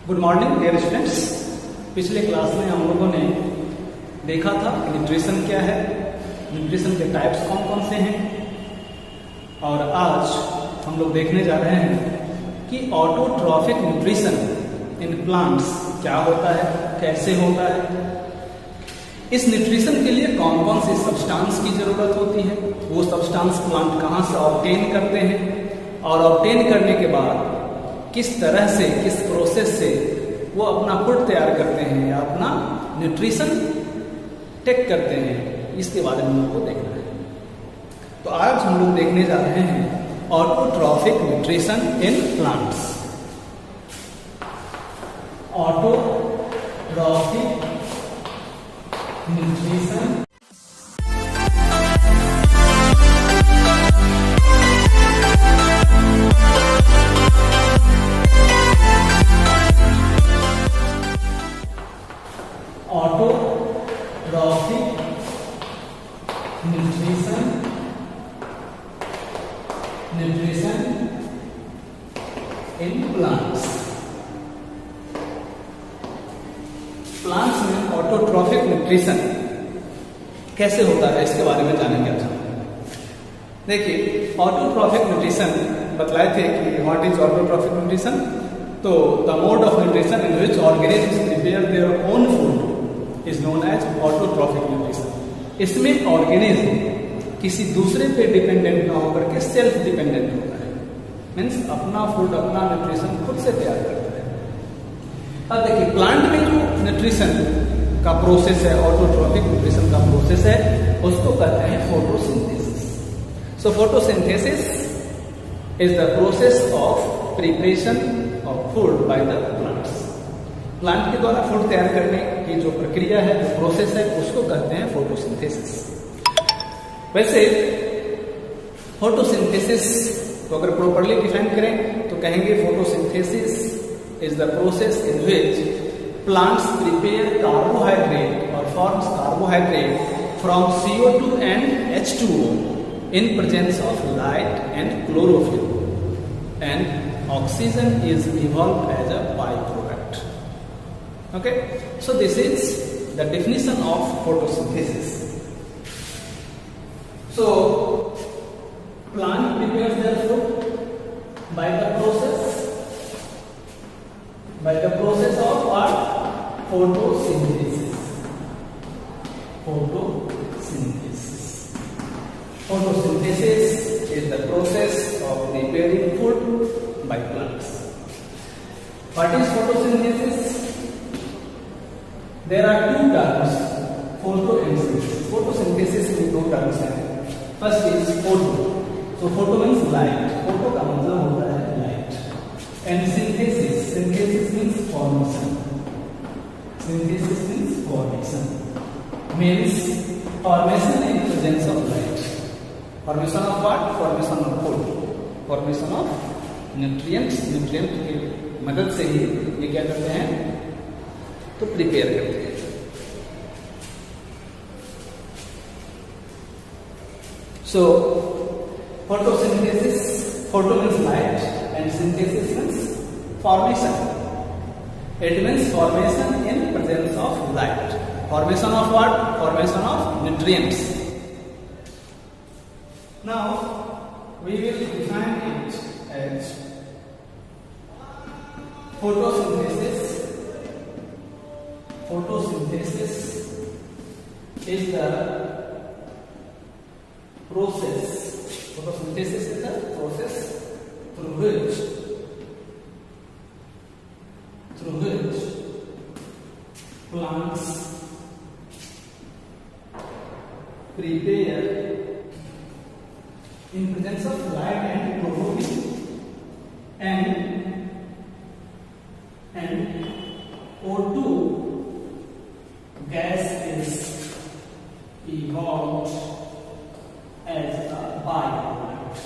Good morning dear students. पिछले class में हम लोगों ने देखा था न्यूट्रिशन क्या है, न्यूट्रिशन के टाइप्स कौन कौन से हैं, और आज हम लोग देखने जा रहे हैं कि ऑटोट्रॉफिक न्यूट्रिशन इन प्लांट्स क्या होता है, कैसे होता है, इस न्यूट्रिशन के लिए कौन कौन सी सब्सटेंस की जरूरत होती है, वो सब्सटेंस प्लांट कहाँ से ऑब्टेन करते हैं, और ऑब्टेन करने के बाद किस तरह से, किस प्रोसेस से वो अपना फूड तैयार करते हैं या अपना न्यूट्रिशन टेक करते हैं, इसके बारे में हम लोग को देखना है। तो आज हम लोग देखने जा रहे हैं autotrophic nutrition in plants. Autotrophic nutrition autotrophic nutrition in plants. Plants में ऑटोट्रॉफिक न्यूट्रिशन कैसे होता है, इसके बारे में जानेंगे आज। देखिए, ऑटोट्रॉफिक न्यूट्रिशन बतलाए थे कि व्हाट इज ऑटोट्रॉफिक न्यूट्रिशन। तो the mode of nutrition in which organisms prepare their own food is known as autotrophic nutrition. इसमें ऑर्गेनिज्म किसी दूसरे पे डिपेंडेंट ना होकर के सेल्फ डिपेंडेंट होता है, मीन्स अपना फूड, अपना न्यूट्रिशन खुद से तैयार करता है। अब देखिए, प्लांट में जो न्यूट्रिशन का प्रोसेस है, ऑटोट्रॉफिक न्यूट्रिशन का प्रोसेस है, उसको कहते हैं photosynthesis. So photosynthesis is the process of preparation of food by the plants. Plant के द्वारा फूड तैयार करने की जो प्रक्रिया है, जो प्रोसेस है, उसको कहते हैं फोटोसिंथेसिस। वैसे फोटोसिंथेसिस को अगर प्रॉपर्ली डिफाइन करें तो कहेंगे photosynthesis is the process in which plants prepare carbohydrate और forms carbohydrate from CO2 and H2O in presence of light and chlorophyll, and oxygen is evolved as a byproduct. Okay, so this is the definition of photosynthesis. So plant prepares their food by the process of what? Photosynthesis. Photosynthesis is the process of preparing food by plants. What is photosynthesis? There are two terms, photo and synthesis. Photosynthesis में दो terms हैं. First is photo. So photo means light. Photo का मतलब होता है light. And synthesis. Synthesis means formation. Synthesis means formation. Means formation in presence of light. Formation of what? Formation of food. Formation of nutrients. Nutrient की मदद से ही ये क्या करते हैं, तो प्रिपेयर करते हैं। So photosynthesis, photo means light and synthesis means formation. It means formation in presence of light. Formation of what? Formation of nutrients. Now we will define it as photosynthesis. Photosynthesis is the process. Photosynthesis is the process through which plants prepare in presence of light and chlorophyll, and O2 gas is evolved as a byproduct.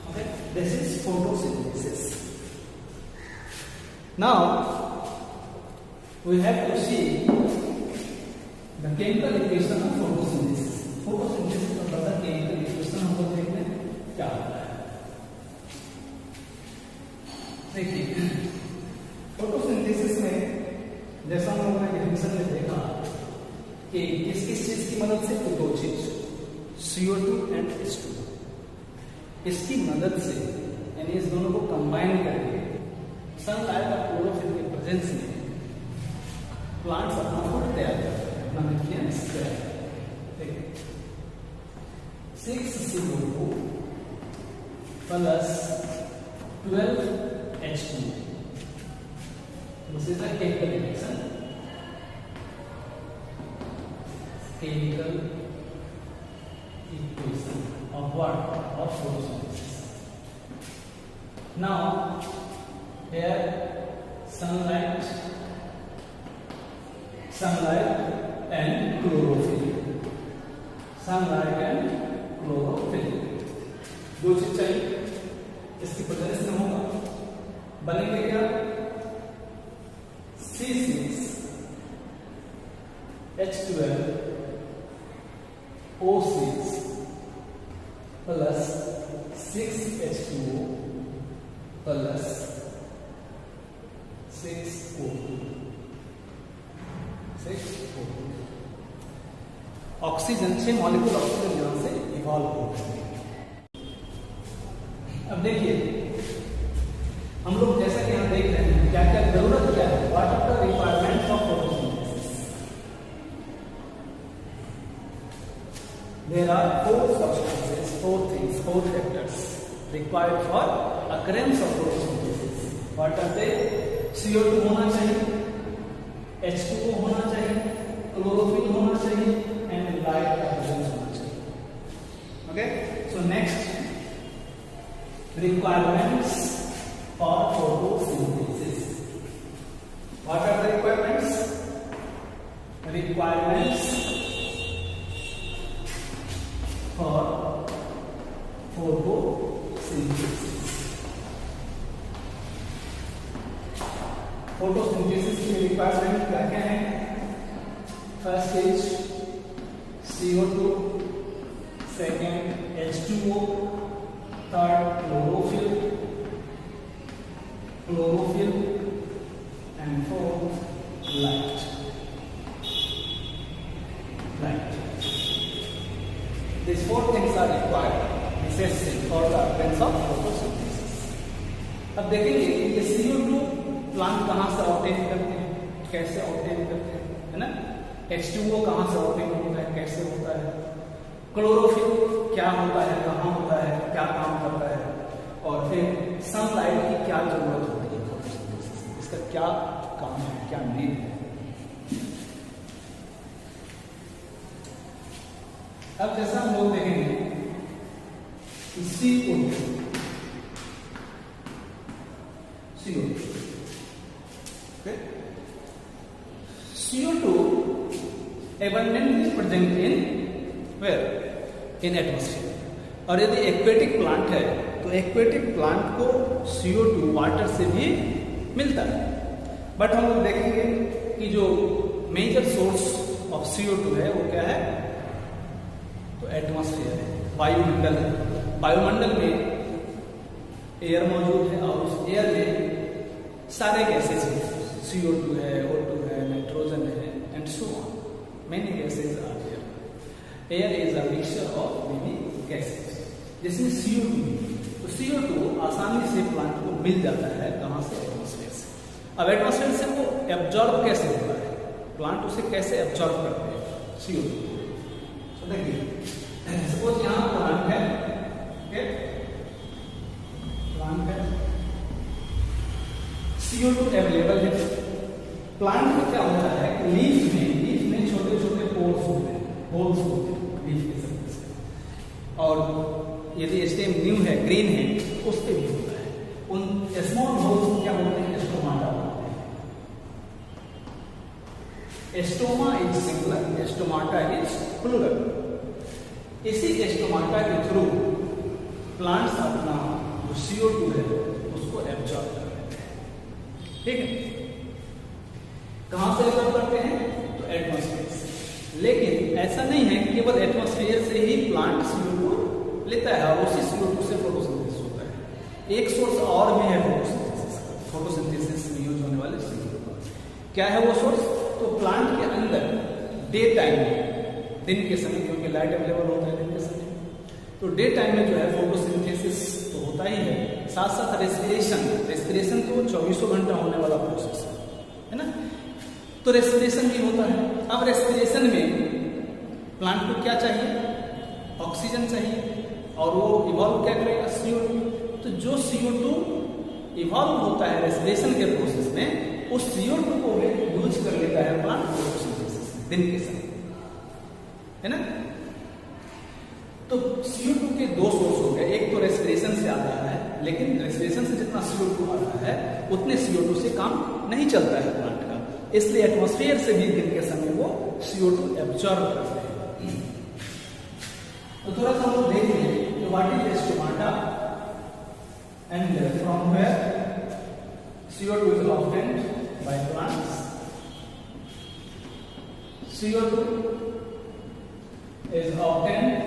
Okay, this is photosynthesis. Now we have to see the chemical equation of photosynthesis. photosynthesis का पता chemical equation हम लोग देखते हैं क्या होता है। देखिए फोटोसिंथेसिस में जैसा हम लोगों ने डेफिनेशन में देखा कि किस किस चीज की मदद से, तो दो चीज CO2 एंड H2, इसकी मदद से यानी इस दोनों को कंबाइन करके सनलाइट और क्लोरोफिल के प्रेजेंस में प्लांट्स अपना फूड तैयार करते हैं, अपना न्यूट्रिएंट्स तैयार करते हैं। 6CO2 plus 12H2, this is a chemical reaction, chemical equation of what? Of photosynthesis. Now here sunlight and chlorophyll, sunlight and chlorophyll, दो चीज चाहिए, इसकी प्रेजेंस में होगा, बनेंगे क्या? C6H12O6 plus 6H2O plus 6O2 oxygen से मॉलिक्यूल ऑक्सीजन यहां से इवॉल्व हो गए। अब देखिए हम लोग जैसा कि यहां देख रहे हैं क्या क्या जरूरत क्या है, what are the requirements of photosynthesis. There are 4 substances, 4 things, 4 factors required for occurrence of photosynthesis. What are they? CO2 होना चाहिए, H2O होना चाहिए, क्लोरोफिल होना चाहिए एंड लाइट का प्रेजेंस होना चाहिए। Okay, so next requirements for photosynthesis. What are the requirements? Requirements for photosynthesis. Photosynthesis की रिक्वायरमेंट क्या क्या है? First is CO2, second H2O, third chlorophyll and fourth light. These 4 things are required necessary for the occurrence of photosynthesis. अब देखेंगे कि ये CO2 plant कहाँ से ऑब्टेन करते हैं, कैसे ऑब्टेन करते हैं, है ना? H2O कहाँ से ऑब्टेन होता है, कैसे होता है, क्लोरोफिल क्या होता है, कहाँ होता है, क्या काम करता है, और फिर सनलाइट की क्या जरूरत होती है फोटोसिंथेसिस, इसका क्या काम है, क्या नीड है। अब जैसा हम लोग देखेंगे CO2 abundantly present in where? In atmosphere. और यदि एक्वेटिक प्लांट है तो एक्वेटिक प्लांट को CO2 वाटर से भी मिलता है, बट हम लोग देखेंगे कि जो मेजर सोर्स ऑफ CO2 है वो क्या है, तो एटमॉस्फेयर है, वायुमंडल है। वायुमंडल में एयर मौजूद है और उस एयर में सारे गैसेज हैं, CO2 है, O2 है, नाइट्रोजन है and so on, many gases are there. Air is a mixture of many gases, जिसमें CO2 तो CO2 आसानी से प्लांट को मिल जाता है, कहां से? एटमॉस्फेयर से। अब एटमॉस्फेयर से वो एब्जॉर्ब कैसे होता है, प्लांट उसे कैसे एब्जॉर्ब करते हैं CO2। तो देखिए सपोज यहां प्लांट है, ओके, प्लांट है, CO2 अवेलेबल है। प्लांट में क्या होता है कि लीफ में छोटे छोटे पोर्स होते हैं, होल्स होते हैं लीफ के सरफेस पे, और यदि स्टेम न्यू है, ग्रीन है, तो उस पे भी होता है। उन स्मॉल होल्स को क्या बोलते हैं? स्टोमाटा बोलते हैं। Stoma is singular, stomata is plural. इसी स्टोमाटा के थ्रू प्लांट्स अपना जो CO2 है उसको एब्जॉर्ब कर लेते हैं, ठीक है? कहां से एब्जॉर्ब करते हैं? तो एटमॉस्फेयर से। लेकिन ऐसा नहीं है कि केवल एटमॉस्फेयर से ही प्लांट CO2 लेता है और उसी CO2 से फोटोसिंथेसिस होता है। एक सोर्स और भी है फोटोसिंथेसिस का, क्या है वो सोर्स? तो प्लांट के अंदर डे टाइम में, दिन के समय, क्योंकि लाइट अवेलेबल होता है दिन के समय, तो डे टाइम में जो है फोटोसिंथेसिस तो होता ही है, साथ साथ रेस्पिरेशन तो 24 घंटा होने वाला प्रोसेस है ना, तो रेस्पिरेशन भी होता है। अब रेस्पिरेशन में प्लांट को क्या चाहिए? ऑक्सीजन चाहिए, और वो इवॉल्व क्या करेगा? CO2। तो जो CO2 इवॉल्व होता है रेस्पिरेशन के प्रोसेस में, उस CO2 को यूज कर लेता है प्लांट फोटोसिंथेसिस दिन के समय, है ना। तो CO2 के दो सोर्स हो गए, एक तो रेस्पिरेशन से आ रहा है, लेकिन रेस्पिरेशन से जितना CO2 आ रहा है उतने CO2 से काम नहीं चलता है प्लांट का, इसलिए एटमॉस्फेयर से भी दिन के समय वो CO2 एब्जॉर्ब करते हैं। तो थोड़ा सा हम लोग देख लें कि what is stomata and from where CO2 is obtained by plants. CO2 is obtained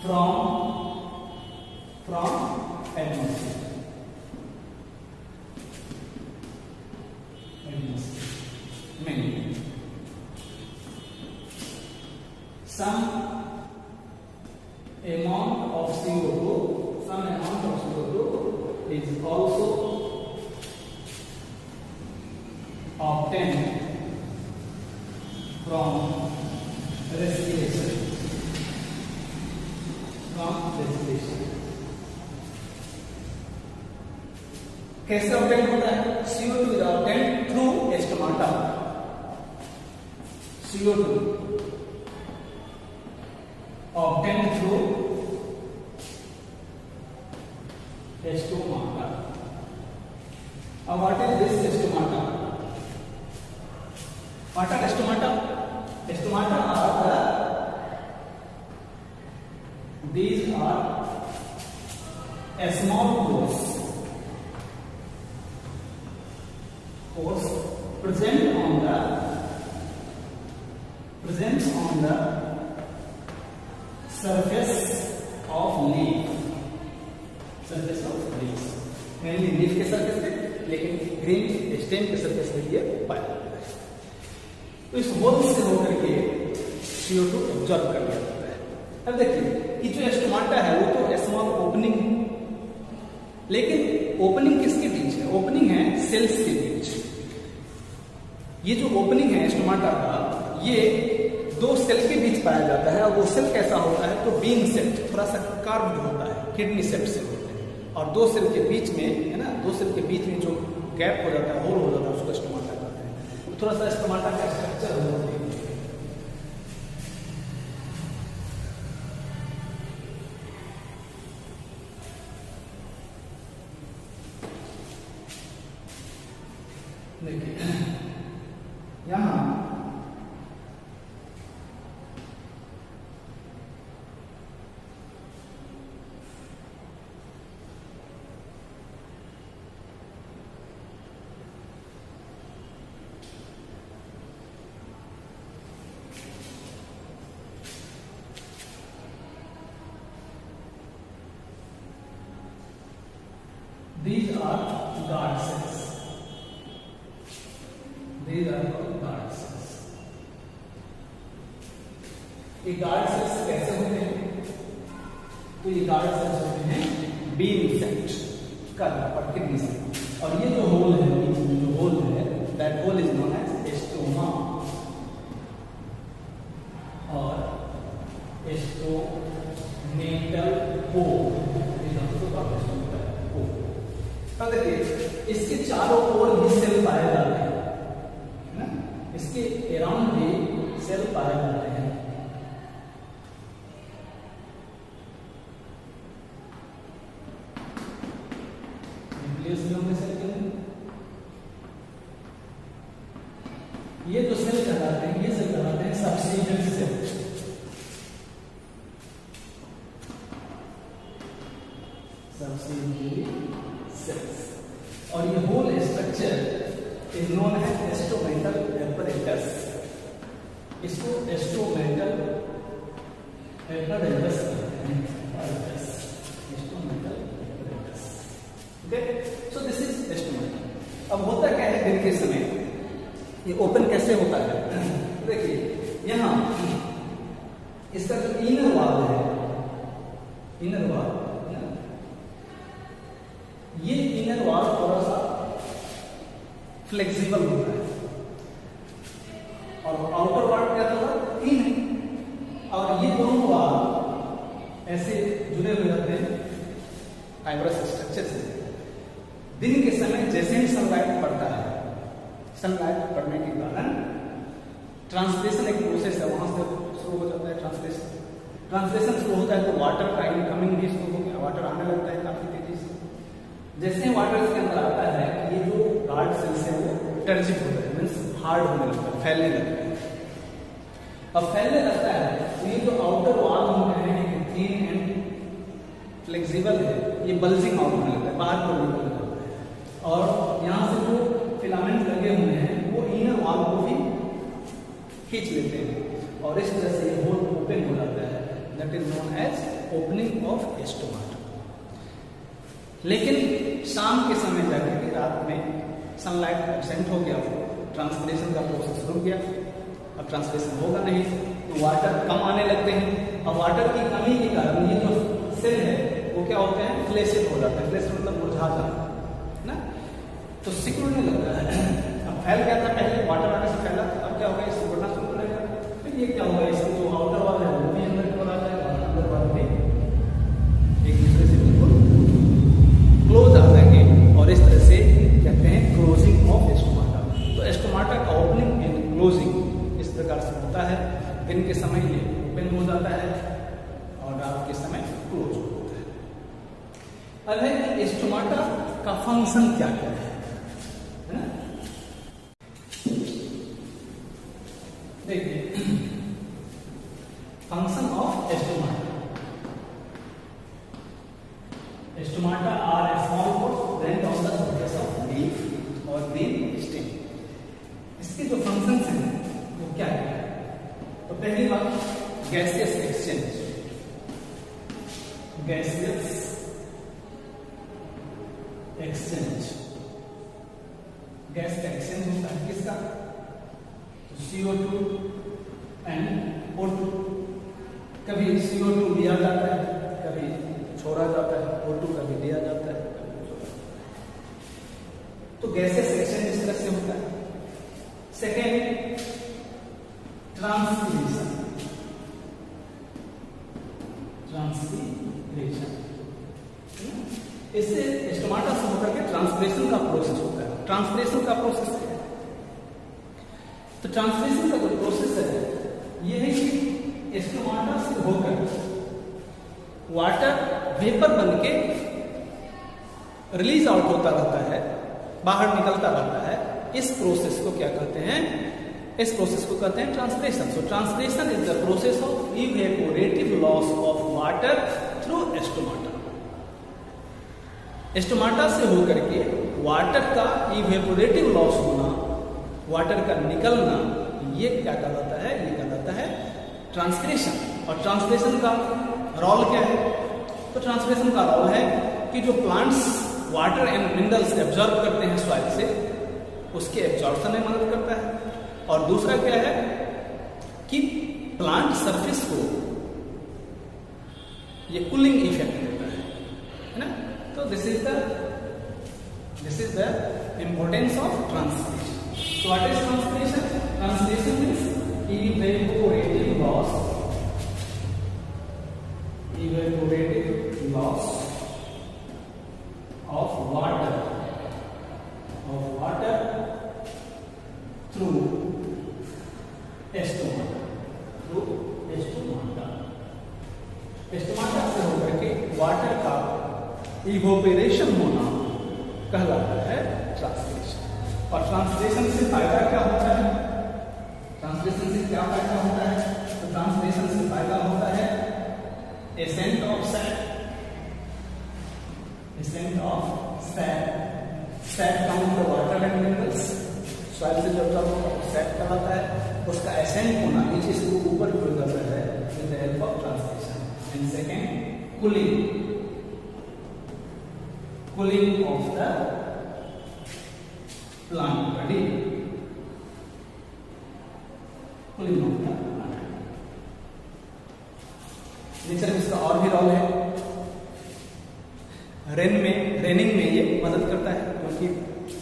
from atmosphere. Mainly. Some amount of CO2 is also obtained from respiration. कैसे ऑब्टेन होता है? CO2 is obtained through stomata. CO2 obtained through stomata. Now what is this stomata? What are stomata? Stomata are these are a small pores present on the surface of leaf. mainly leaf के surface पे, लेकिन green stem के surface पे ये पाया जाता है। तो इस होल से होकर के CO2 एब्जॉर्ब कर लिया जाता है। अब देखिए ये जो स्टोमाटा है वो तो स्मॉल ओपनिंग, लेकिन ओपनिंग किसके बीच है? ओपनिंग है सेल्स के बीच। ये जो ओपनिंग है स्टोमाटा का, ये दो सेल के बीच पाया जाता है, और वो सेल कैसा होता है? तो बीन सेल, थोड़ा सा कार्व्ड होता है, किडनी सेल से होते हैं, और दो सेल के बीच में, है ना, दो सेल के बीच में जो गैप हो जाता है, होल हो जाता है, उसको स्टोमाटा कहते हैं। तो थोड़ा सा स्टोमाटा का स्ट्रक्चर हो जाता है। देखिए यहाँ these are guard cells. These are called guard cells. ये guard cells कैसे होते हैं? तो ये guard cells होते हैं बीन सेट का और किडनी सेट, और ये जो होल है, बीच में जो होल है, that hole is known as stoma और stomatal pore. अब देखिए इसके चारों ओर भी सेल पाए जाते हैं, है ना, इसके अराउंड भी सेल पाए जाते हैं। न्यूक्लियस में सेल के ये जो सेल कहलाते हैं, ये सेल कहलाते हैं सबसिडियरी सेल। सबसिडियरी cells, और ये whole structure is known as stomatal apparatus. इसको एस्टोमेटल एपरेटस कहते हैं, stomatal apparatus. Okay, so this is stomatal. अब अब होता क्या है दिन के समय, ये ओपन कैसे होता है? देखिए यहाँ इसका जो इनर वॉल है, इनर वॉल, ये इनर वॉल थोड़ा सा फ्लेक्सिबल होता है और आउटर वॉल क्या होता है? थिन है। और ये दोनों वॉल ऐसे जुड़े हुए रहते हैं फाइबरस स्ट्रक्चर से। दिन के समय जैसे ही सनलाइट पड़ता है, सनलाइट पड़ने के कारण ट्रांसलेशन एक प्रोसेस है, वहां से शुरू हो जाता है ट्रांसलेशन। ट्रांसलेशन शुरू होता है तो वाटर का इनकमिंग भी शुरू हो गया, वाटर आने लगता है काफी तेजी से। जैसे वाटर इसके अंदर आता है, ये जो गार्ड सेल्स है वो टर्जिक हो जाता है, मीन्स हार्ड होने लगता है, फैलने लगता है। अब फैलने लगता है तो ये जो आउटर वॉल हम कह रहे हैं कि थिन एंड फ्लेक्सिबल है, ये बल्जिंग आउट होने लगता है, बाहर को निकलने लगता है। और यहाँ से जो फिलामेंट लगे हुए हैं वो इनर वॉल को भी खींच लेते हैं और इस तरह से ये होल ओपन हो जाता है, that is known as opening of stomata. लेकिन शाम के समय जाकर के रात में सनलाइट एब्सेंट हो गया, ट्रांसलेशन का प्रोसेस रुक गया, अब ट्रांसलेशन होगा नहीं तो वाटर कम आने लगते हैं। अब वाटर की कमी के कारण ये जो सेल है वो क्या होते हैं? फ्लेसिड हो जाते हैं। फ्लेसिड मतलब मुरझा जाता है ना, तो सिकुड़ने लगता है। अब फैल गया था पहले, वाटर आने से फैला, अब क्या होगा? इससे बढ़ना शुरू करेगा, फिर ये क्या होगा? इसके जो आउटर वाल है वो भी अंदर की ओर आ जाएगा और अंदर वाल भी एक दूसरे से बिल्कुल क्लोज आ जाएंगे और इस तरह से कहते हैं क्लोजिंग ऑफ स्टोमाटा। तो स्टोमाटा का ओपनिंग एंड क्लोजिंग इस प्रकार से होता है। दिन के समय ये ओपन हो जाता है और रात के समय क्लोज होता है। अब है कि स्टोमाटा का फंक्शन क्या क्या है ना? देखिए function of stomata. Stomata are a small pores present on the surface of leaf or green stem. इसके जो फंक्शंस हैं वो क्या है? तो पहली बात gaseous exchange. Gaseous exchange, gas का एक्सचेंज होता है किसका? तो CO2 एंड O2। कभी CO2 लिया जाता है, कभी छोड़ा जाता है, O2 कभी लिया जाता है, कभी छोड़ा जाता है। तो गैसेस एक्सचेंज इस तरह से होता है। Second transpiration. ट्रांसपिरेशन इससे स्टोमाटा से होकर के ट्रांसपिरेशन का प्रोसेस होता है। ट्रांसपिरेशन का प्रोसेस क्या है? तो ट्रांसपिरेशन का जो प्रोसेस है ये है कि स्टोमाटा से होकर वाटर वेपर बनके रिलीज आउट होता रहता है, बाहर निकलता रहता है। इस प्रोसेस को क्या कहते हैं? इस प्रोसेस को कहते हैं transpiration. So transpiration is the process of evaporative loss of water through stomata. Stomata से होकर के वाटर का इवेपोरेटिव लॉस होना, वाटर का निकलना, ये क्या कहलाता है? ये कहलाता है ट्रांसपिरेशन। और ट्रांसपिरेशन का रोल क्या है? तो ट्रांसपिरेशन का रोल है कि जो plants water and minerals absorb करते हैं सॉइल से, उसके एब्जॉर्प्शन में मदद करता है। और दूसरा क्या है कि प्लांट सरफेस को ये कूलिंग इफेक्ट देता है ना। तो this is the importance of transpiration. So what is transpiration? Transpiration means evaporative loss of water through stomata. Stomata से होकर के वाटर का इवोपरेशन होना कहलाता है ट्रांसपिरेशन। और ट्रांसपिरेशन से फायदा क्या होता है? ट्रांसपिरेशन से क्या फायदा होता है? तो ट्रांसपिरेशन से फायदा होता है ascent of sap. Sap come to water and minerals, soil से जब तक सैप कहलाता है, उसका एसेंट होना नीचे से ऊपर की ओर जाता है with the help of transpiration. And second cooling of the plant body cooling of the plant. Nature में इसका और भी रोल है। रेनिंग में ये मदद करता है, क्योंकि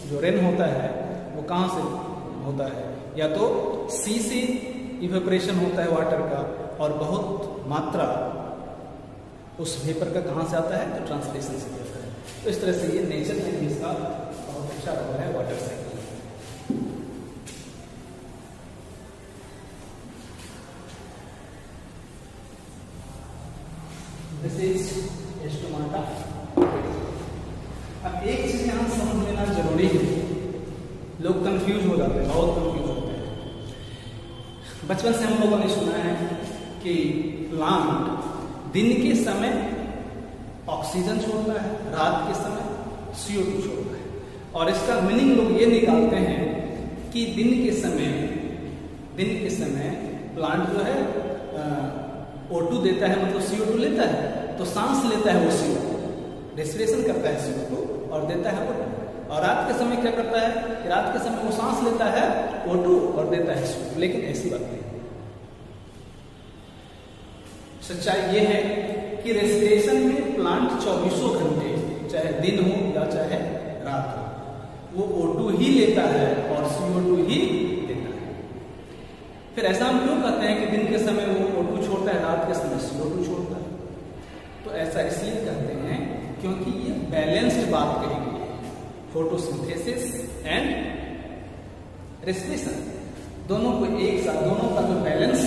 जो रेन होता है वो कहाँ से होता है, या तो सी से इवेपोरेशन होता है वाटर का, और बहुत मात्रा उस वेपर का कहाँ से आता है, तो ट्रांसलेशन से आता है। तो इस तरह से ये नेचर में भी इसका बहुत अच्छा रोल है water cycle. This is stomata. अब एक चीज यहां समझ लेना जरूरी है, लोग कंफ्यूज हो जाते हैं, बहुत कंफ्यूज होते हैं। बचपन से हम लोगों ने सुना है कि प्लांट दिन के समय ऑक्सीजन छोड़ता है, रात के समय CO2 छोड़ता है। और इसका मीनिंग लोग ये निकालते हैं कि दिन के समय प्लांट जो है O2 देता है, मतलब CO2 लेता है, तो सांस लेता है वो CO2, रेस्पिरेशन करता है CO2 और देता है O2। और रात के समय क्या करता है कि रात के समय वो सांस लेता है O2 और देता है CO2। लेकिन ऐसी बात नहीं, सच्चाई ये है कि रेस्पिरेशन में प्लांट 24 घंटे, चाहे दिन हो या चाहे रात हो, वो O2 ही लेता है और CO2 ही देता है। फिर ऐसा हम क्यों कहते हैं कि दिन के समय वो O2 छोड़ता है, रात के समय CO2 छोड़ता है? तो ऐसा इसलिए कहते हैं क्योंकि ये बैलेंस्ड बात कही गई है। फोटोसिंथेसिस एंड रेस्पिरेशन दोनों को एक साथ, दोनों का जो बैलेंस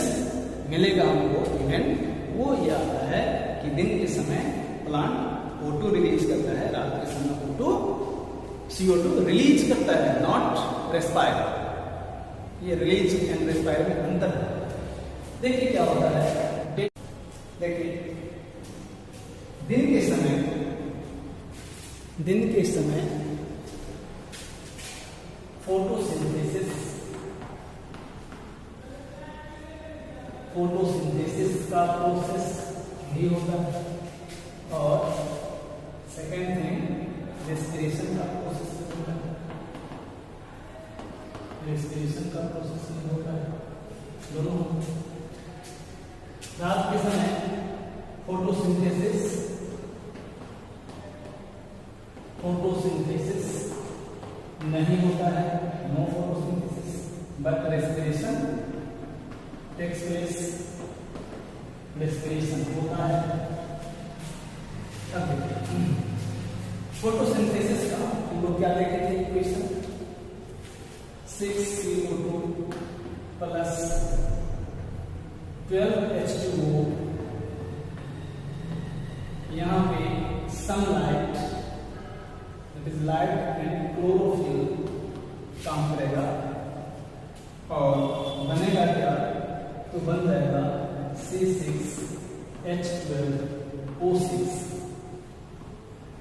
मिलेगा हमको इवेंट, वो ये आता है कि दिन के समय प्लांट O2 रिलीज करता है, रात के समय CO2 रिलीज करता है, नॉट रेस्पायर। ये रिलीज एंड रेस्पायर में अंतर है। देखिए क्या होता है, देखिए दिन के समय फोटोसिंथेसिस का प्रोसेस भी होता है, और सेकेंड थिंग रेस्पिरेशन का प्रोसेस होता है। रेस्पिरेशन का प्रोसेस भी होता है, दोनों। रात के समय फोटोसिंथेसिस नहीं होता है, no photosynthesis, but respiration takes place, respiration होता है। अब देखिए फोटोसिंथेसिस का हम लोग क्या देखे थे इक्वेशन, 6CO2 प्लस 12H2O, यहाँ पे sunlight that is light and chlorophyll काम करेगा, और बनेगा क्या, तो बन जाएगा C6H12O6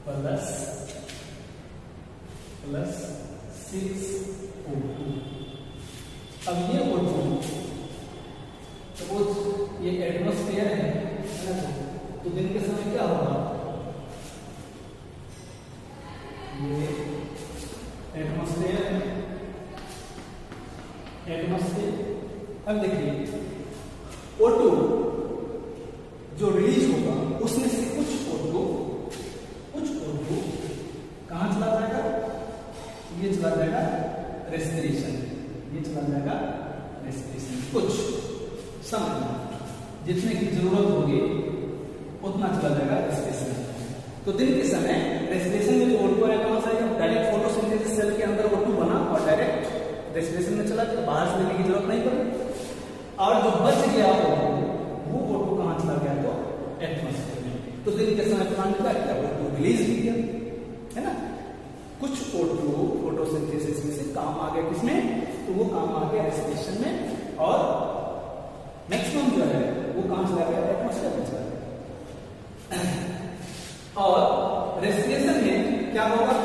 प्लस 6O2। अब ये O2 सपोज ये एटमॉस्फेयर है ना, तो दिन के समय क्या होगा, ये एटमॉस्फेयर। अब देखिए O2 जो रिलीज होगा उसमें से कुछ O2 कहां चला जाएगा, ये चला जाएगा रेस्पिरेशन, कुछ समझना, जितने की जरूरत होगी उतना चला जाएगा रेस्पिरेशन। तो दिन के समय रेस्पिरेशन में जो O2 है कहां से आएगा, डायरेक्ट फोटोसिंथेसिस सेल के अंदर O2 बना और डायरेक्ट रेस्पिरेशन में चला गया, बाहर से लेने की जरूरत नहीं पड़ी। और जो बच गया वो O2 कहां चला गया, तो एटमॉस्फेयर में। तो दिन के समय प्लांट क्या किया, O2 रिलीज भी किया, है ना। कुछ O2 फोटोसिंथेसिस में से काम आ गया किसमें, तो वो काम आ गया रेस्पिरेशन में, और मैक्सिमम जो है वो कहां चला गया, एटमॉस्फेयर में चला गया। और रेस्पिरेशन में क्या होगा,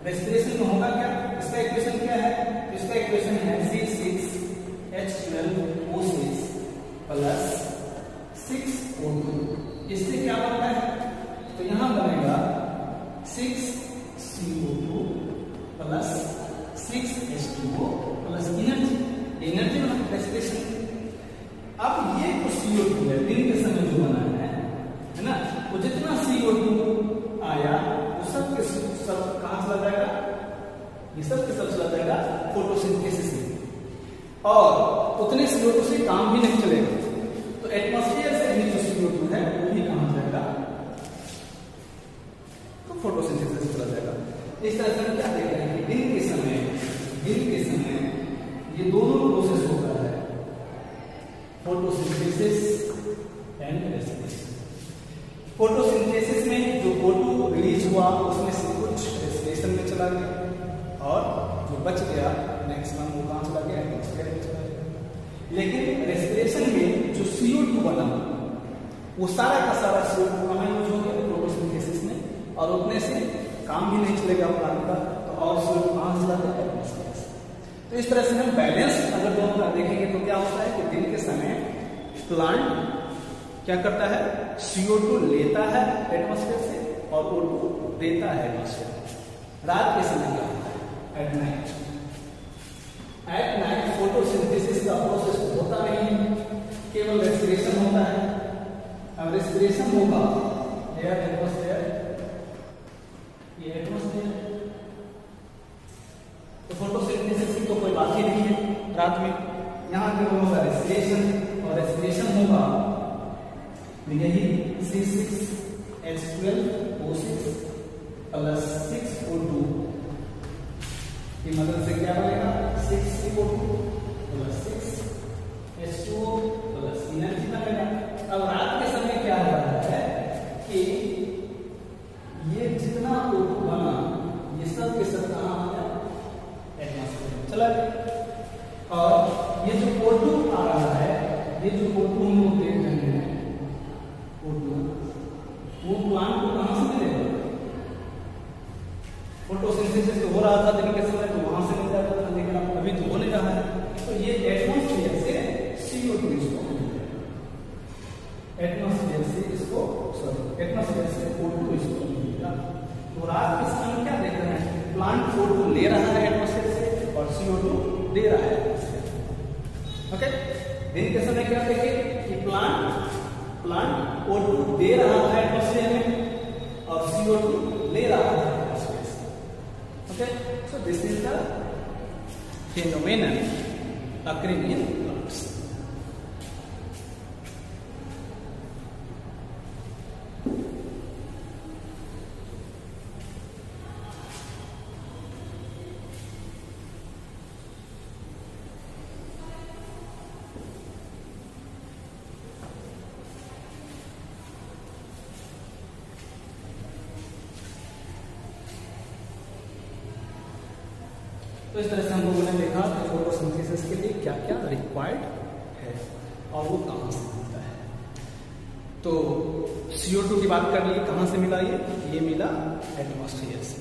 रेस्पिरेशन में होगा क्या, इसका इक्वेशन क्या है, इसका इक्वेशन है C6H12O6 प्लस 6O2। इससे क्या बनता है, तो यहां बनेगा 6 CO2 plus 6H2O plus energy. Energy मतलब रेस्पिरेशन। अब ये जो CO2 है दिन के समय जो बना है ना, वो जितना CO2 आया वो सब के सब कहाँ चला जाएगा, ये सब के सब चला जाएगा फोटोसिंथेसिस में, और उतने CO2 से काम भी नहीं चलेगा। तो एटमॉस्फेयर से ही जो CO2 है वो भी कहाँ जाएगा, तो फोटोसिंथेसिस चला जाएगा। इस तरह से हम क्या देख रहे हैं कि दिन के समय ये दोनों प्रोसेस होता है, फोटोसिंथेसिस एंड रेस्पिरेशन। फोटोसिंथेसिस में जो O2 रिलीज हुआ उसमें से कुछ रेस्पिरेशन में चला गया, और जो बच गया मैक्सिमम वो कहाँ चला गया, एटमॉस्फेयर में चला गया। लेकिन रेस्पिरेशन में जो CO2 बना वो सारा का सारा CO2 कहाँ यूज हो गया, फोटोसिंथेसिस में, और उतने से काम भी नहीं चलेगा प्लांट का, तो और CO2 कहाँ चला गया, एटमॉस्फेयर से। तो इस तरह से हम बैलेंस अगर दोनों का देखेंगे तो क्या होता है कि दिन के समय प्लांट क्या करता है, CO2 लेता है एटमॉस्फेयर से और O2 देता है एटमॉस्फेयर में। रात के समय क्या होता है, एट नाइट फोटोसिंथेसिस का प्रोसेस होता नहीं, केवल रेस्पिरेशन होता है। अब रेस्पिरेशन होगा एयर एटमॉस्फेयर, ये एटमॉस्फेयर, तो फोटोसिंथेसिस की तो कोई बात ही नहीं है रात में। यहाँ पे होगा रेस्पिरेशन, और रेस्पिरेशन होगा यही C6H12O6 प्लस 6O2 की मदद से क्या बनेगा, 6CO2 plus 6H2O plus energy बनेगा। अब रात के समय क्या हो रहा है कि ये जितना O2 बना ये सब के सब कहाँ आ गया, एटमॉस्फेयर में चला गया। और ये जो O2 आ रहा है, ये जो O2 हम लोग देख रहे हैं, O2 वो प्लांट को कहाँ से मिलेगा, फोटोसिंथेसिस तो हो रहा था दिन के समय तो वहां से मिल जाता था, लेकिन अब अभी तो हो नहीं रहा है। तो ये एटमॉस्फेयर से CO2 इसको मिलेगा, एटमॉस्फेयर से O2 इसको मिलेगा। तो रात के समय क्या देख रहे हैं, प्लांट O2 ले रहा है एटमॉस्फेयर से और CO2 दे रहा है एटमॉस्फेयर। ओके, दिन के समय क्या देखें कि प्लांट O2 दे रहा है एटमॉस्फेयर में और CO2 ले रहा है एटमॉस्फेयर से। Okay, so this is the phenomenon occurring in plants. तो इस तरह से हम लोगों ने देखा कि फोटोसिंथेसिस के लिए क्या क्या रिक्वायर्ड है और वो कहाँ से मिलता है। तो CO2 की बात कर ली, कहाँ से मिला, ये मिला एटमॉस्फेयर से।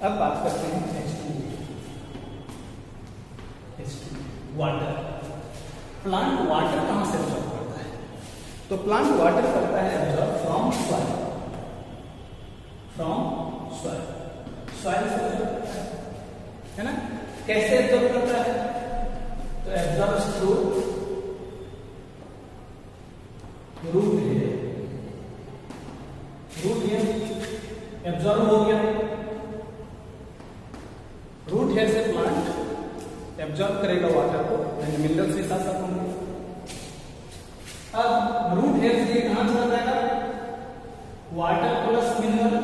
अब बात करते हैं H2 वाटर। प्लांट वाटर कहाँ से एब्जॉर्ब करता है, तो प्लांट वाटर करता है एब्जॉर्ब फ्रॉम सॉइल से, है ना। कैसे एब्जॉर्ब करता है, तो absorb through root hair absorb हो गया। रूट हेयर से प्लांट एब्जॉर्ब करेगा वाटर को, मिनरल्स के साथ साथ होंगे। अब रूट हेयर से कहां चला जाएगा, वाटर प्लस मिनरल।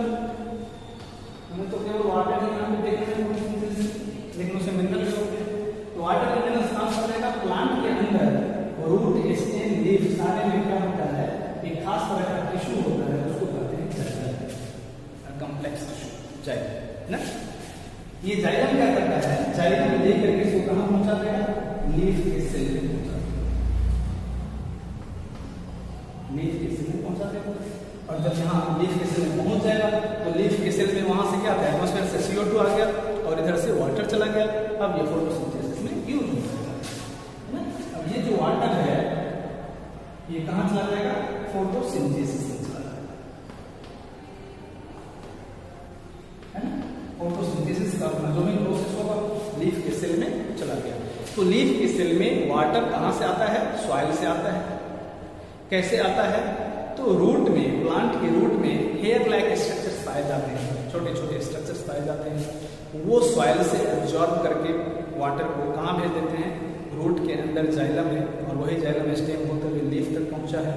हमें तो केवल वाटर ही नाम देखने को, लेकिन उसे मिनरल भी होते हैं। तो वाटर के मिनरल्स कहां से जाएगा, प्लांट के अंदर रूट स्टेम लीफ सारे में क्या होता है, एक खास तरह का टिश्यू होता है, उसको कहते हैं जाइलम, कॉम्प्लेक्स टिश्यू जाइलम, है ना। ये जाइलम क्या करता है, जाइलम लेकर के इसको कहां पहुंचा देगा, लीफ के सेल में पहुंचा देगा, लीफ के सेल में पहुंचा देगा। और जब यहाँ लीफ के सेल में पहुंच जाएगा तो लीफ के सेल में वहां से क्या था, एटमॉस्फेयर से CO2 आ गया और इधर से वाटर चला गया। अब ये फोटोसिंथेसिस में यूज होगा, है ना। अब ये जो वाटर है ये कहां चला जाएगा, फोटोसिंथेसिस में चला जाएगा, है ना। तो लीफ के सेल में वाटर कहाँ से आता है? सॉइल से आता है। कैसे आता है? तो रूट में, प्लांट के रूट में हेयर लाइक स्ट्रक्चर्स पाए जाते हैं, छोटे छोटे स्ट्रक्चर्स पाए जाते हैं। वो सॉइल से एब्जॉर्ब करके वाटर को कहाँ भेज देते हैं? रूट के अंदर जाइलम है, और वही जाइलम स्टेम होते हुए लीफ तक पहुंचा है,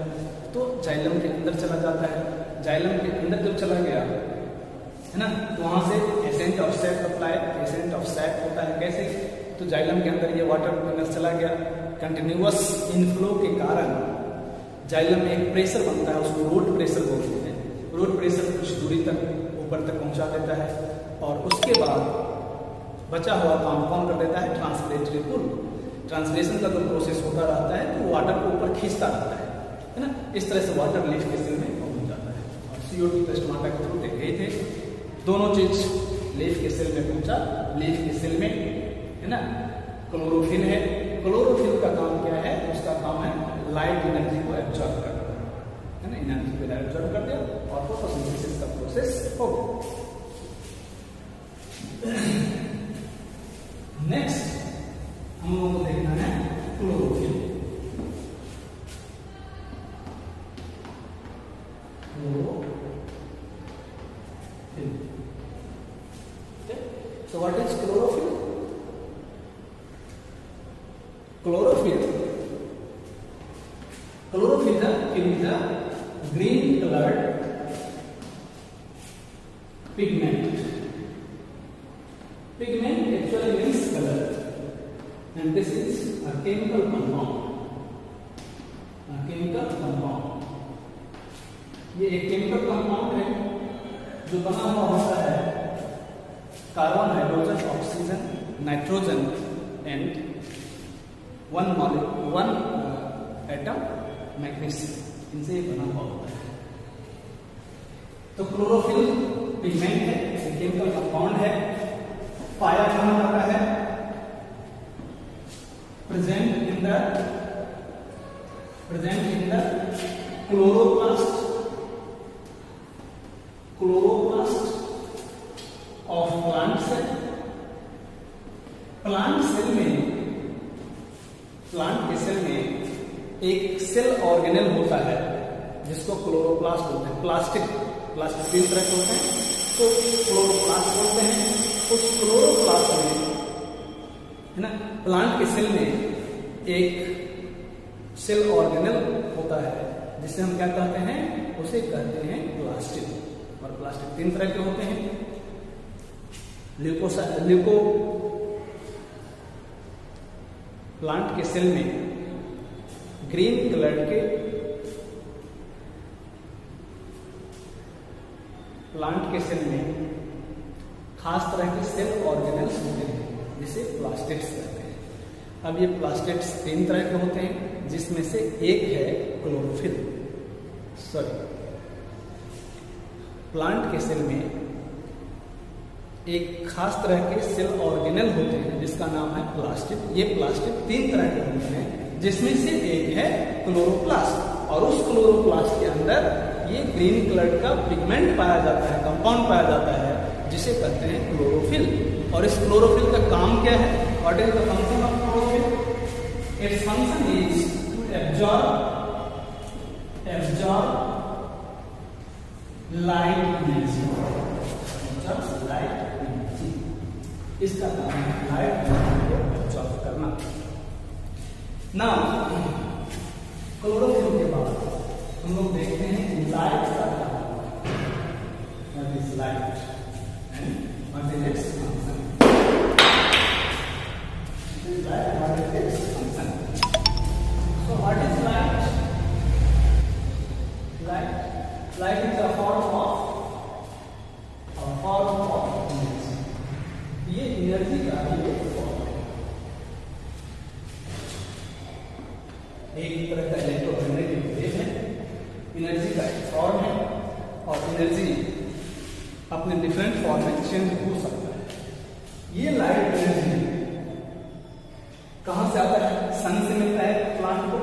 तो जाइलम के अंदर चला जाता है। जाइलम के अंदर जब चला गया है ना, तो वहां से ascent of sap apply, ascent of sap होता है। कैसे? तो जाइलम के अंदर ये वाटर अंदर चला गया, कंटिन्यूअस इनफ्लो के कारण जाइलम में एक प्रेशर बनता है, उसको रूट प्रेशर बोलते हैं। रूट प्रेशर कुछ दूरी तक ऊपर तक पहुंचा देता है, और उसके बाद बचा हुआ काम कौन कर देता है? ट्रांसलेटरी पुल। ट्रांसलेशन का जो प्रोसेस होता रहता है, तो वाटर को ऊपर खींचता रहता है ना। इस तरह से वाटर लीफ के सेल में पहुंच जाता है, और CO2 प्लस स्टोमाटा के थ्रू गए थे। दोनों चीज लीफ के सेल में पहुंचा। लीफ के सेल में है ना क्लोरोफिल है। क्लोरोफिल का काम क्या है? उसका काम है लाइट एनर्जी को एब्जॉर्ब करना, है ना। एनर्जी को एब्जॉर्ब कर दिया और फोटोसिंथेसिस का प्रोसेस हो गया। नेक्स्ट हम लोगों को देखना है chlorophyll. So what is chlorophyll? Chlorophyll is a green colored pigment. Pigment actually means color, and this is a chemical compound. A chemical compound. ये एक chemical compound है जो बना हुआ होता है carbon, hydrogen, oxygen, nitrogen and one atom magnesium, इनसे बना हुआ होता है। तो क्लोरोफिल पिगमेंट है, केमिकल कंपाउंड है, पाया कहां जाता है? Present in the chloroplast of plant cell. Plant के सेल में एक सेल ऑर्गेनेल होता है जिसको क्लोरोप्लास्ट बोलते हैं। प्लास्टिक तीन तरह के होते हैं, तो क्लोरोप्लास्ट बोलते हैं। उस क्लोरोप्लास्ट में है ना, प्लांट के सेल में एक सेल ऑर्गेनेल होता है जिसे हम क्या कहते हैं? उसे कहते हैं प्लास्टिड। और प्लास्टिक तीन तरह के होते हैं। ल्यूको प्लांट के सेल में ग्रीन कलर के प्लांट के सेल में खास तरह के सेल ऑर्गेनेल्स होते हैं जिसे प्लास्टिड्स कहते हैं। अब ये प्लास्टिड्स तीन तरह के होते हैं, जिसमें से एक है क्लोरोफिल। प्लांट के सेल में एक खास तरह के सेल ऑर्गेनेल होते हैं जिसका नाम है प्लास्टिड। ये प्लास्टिड तीन तरह के होते हैं, जिसमें से एक है क्लोरोप्लास्ट, और उस क्लोरोप्लास्ट के अंदर ये ग्रीन कलर का पिगमेंट पाया जाता है, कंपाउंड पाया जाता है, जिसे कहते हैं क्लोरोफिल। और इस क्लोरोफिल का काम क्या है? What is the function of chlorophyll? Its function is to absorb light energy. इसका नाम है लाइट एनर्जी को एब्जॉर्ब करना। नाउ क्लोरोफिल के बाद हम लोग देखते हैं लाइट का काम। What is light and what is its function? Light, what is its function? So what is light? Light is a form of energy. ये एनर्जी का ही एक फॉर्म है, एक तरह का इलेक्ट्रोमैग्नेटिक वेव है, एनर्जी का एक फॉर्म है, और एनर्जी अपने डिफरेंट फॉर्म में चेंज हो सकता है। ये लाइट एनर्जी कहां से आता है? सन से मिलता है प्लांट को।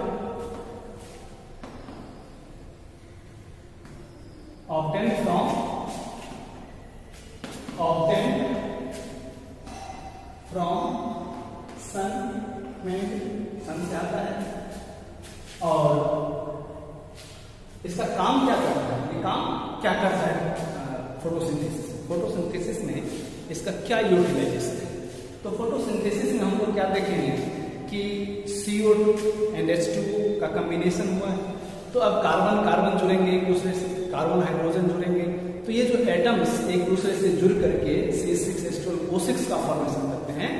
ऑब्टेन फ्रॉम सन और इसका काम क्या करता है, ये काम क्या करता है फोटोसिंथेसिस। फोटोसिंथेसिस में इसका क्या यूटिलाइजेशन है। तो फोटोसिंथेसिस में हम लोग क्या देखेंगे कि CO2 एंड H2O का कॉम्बिनेशन हुआ है। तो अब कार्बन कार्बन जुड़ेंगे एक दूसरे से, कार्बन हाइड्रोजन जुड़ेंगे, तो ये जो एटम्स एक दूसरे से जुड़ करके C6H12O6 का फॉर्मेशन करते हैं।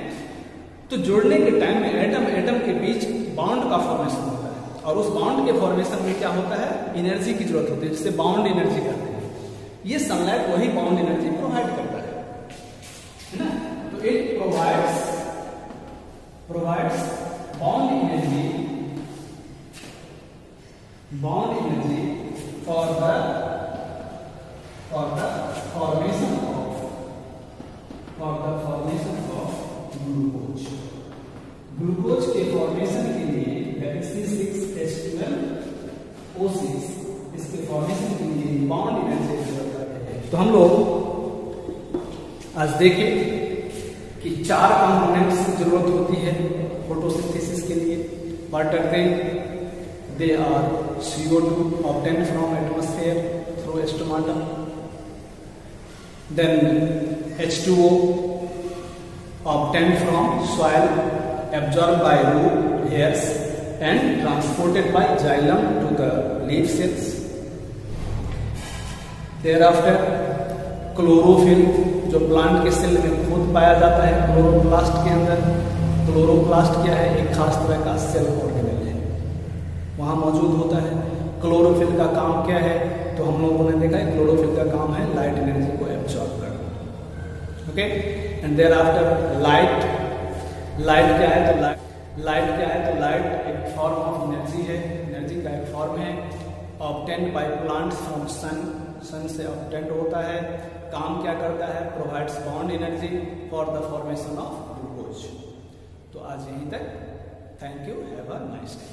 तो जुड़ने के टाइम में एटम एटम के बीच बॉन्ड का फॉर्मेशन होता है, और उस बॉन्ड के फॉर्मेशन में क्या होता है, एनर्जी की जरूरत होती है, जिससे बॉन्ड एनर्जी करते हैं। ये सनलाइट वही बॉन्ड एनर्जी प्रोवाइड करता है ना। तो it provides bond energy for the formation of glucose। Glucose के फॉर्मेशन के लिए C6H12O6 इसके फॉर्मेशन के लिए बॉन्ड एनर्जी की जरूरत है। तो हम लोग आज देखें कि 4 कंपोनेंट्स की जरूरत होती है फोटोसिंथेसिस के लिए। What are they are CO2 obtained from atmosphere through stomata, then H2O obtained from soil, absorbed by root hairs and transported by xylem to the leaf cells. Thereafter chlorophyll जो plant के cell में खुद पाया जाता है chloroplast के अंदर। Chloroplast क्या है, एक खास तरह का सेल ऑर्गेनेल है, वहां मौजूद होता है। क्लोरोफिल का काम क्या है, तो हम लोगों ने देखा है क्लोरोफिल का काम है लाइट एनर्जी को एब्जॉर्ब करना। Okay, and thereafter light क्या है, तो लाइट एक फॉर्म ऑफ एनर्जी है, एनर्जी का एक फॉर्म है, obtained by plants from sun से ऑब्टेन्ड होता है। काम क्या करता है, provides bond energy for the formation of glucose. तो आज यहीं तक, thank you, have a nice day.